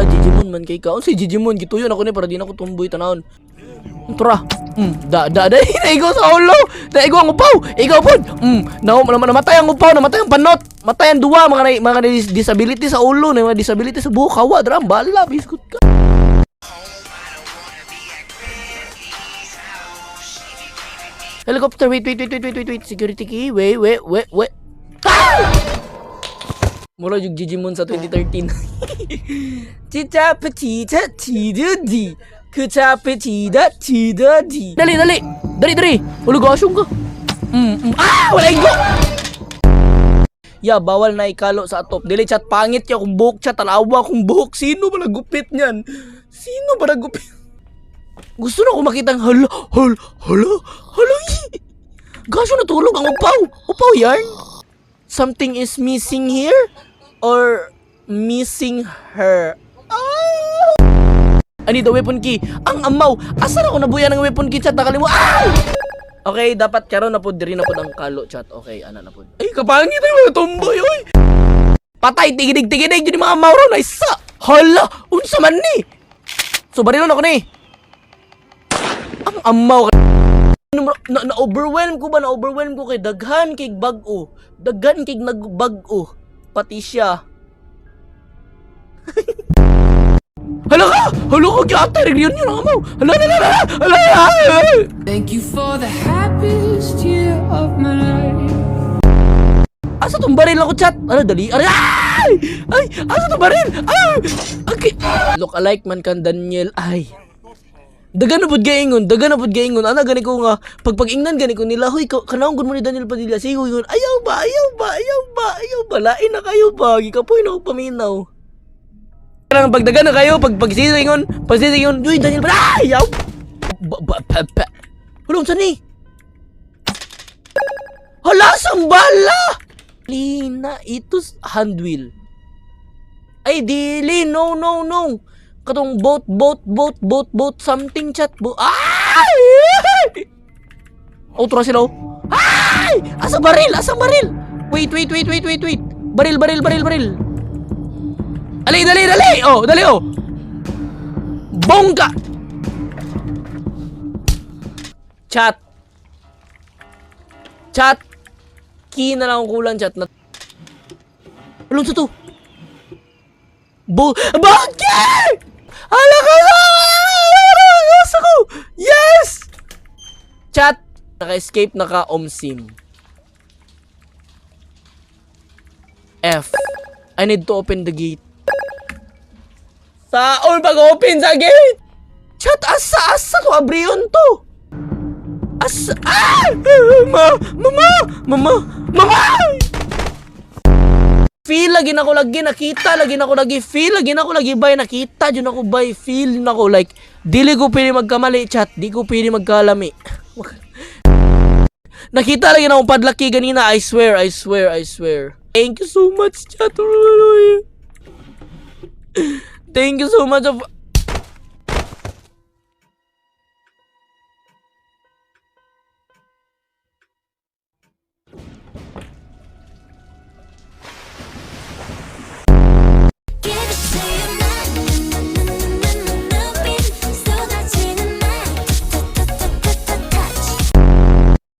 ya Digimon man kay ka. Si Digimon gituyon ako ni para di na ko tumboy tanawon. Tura. Naigo sa ulo. Naigo ang upaw. Ikaw pod. Namatay ang upaw, namatay ang panot. Matay ang duwa mga disability sa ulo, mga disability sa buhok. Hawa dra bala biskut ka. Helicopter, wait. Security key, wait. Mura yung Digimon sa 2013. Chicha petita tidadi. Kucha petita tidadi. Dali. Ulog asyong ka. Wala igo. Bawal na ikalo sa atop. Dili chat pangit ya kung buhok chat. Talawa kung buhok. Sino ba nagupit niyan? Gusto na ko makitang hala. Gasyo natulog ang upaw yarn. Something is missing here or missing her. I need a weapon key. Ang amaw. Asa na ko nabuya ng weapon key chat nakalimu. Okay, dapat karon na po diri na po ang kalo chat. Okay, ana na po. Ay kapangit ay mga tomboy oy. Patay tigidig jud mga mauro na isa. Hala, unsa man ni? So barilon ako ni. Ang amaw na-overwhelm ko kay daghan kay bag-o. Daghan kay nagbag-o. Pati siya. Hala ka, gyata reunion ang amaw. Hala. Thank you for the happiest year of my life. Asa tong baril ako chat? Ano dali? Ay! Asa tong baril? Okay. Look alike man kan Daniel. Ay. Dagan na pud gaingon. Ana gani ko nga pagpag-ingnan gani ko nila, "Hoy, kanaon gud mo ni Daniel Padilla." Sigo yun. Ayaw ba? Lain na kayo ba? Gikapoy na ko paminaw. Kanang pagdagan na kayo, pagsisingon, "Uy, Daniel Padilla." Ayaw. Hulong sa ni. Hala, sambala! Lina, ito handwheel. Ay, dili, no. Katong boat, something chat, ay! Outro sila, ay! Asa baril! Wait. Baril. Dali. Bongga! Chat. Key na lang ang kulang chat na. Alon sa to? Bakit? Hala ka na! Ako! Yes! Chat! Naka-escape, naka-omsim. F. I need to open the gate. Saol pag-open sa gate! Chat, asa to? Abrion to! Asa? Mama! Feel lagi na ko lagi nakita, feel lagi na ko lagi bay nakita, dyan ako bay, feel na ko like dili ko pwede magkamali chat, di ko pwede magkalami. Nakita lagi na akong padlaki ganina, I swear. Thank you so much chat. Thank you so much of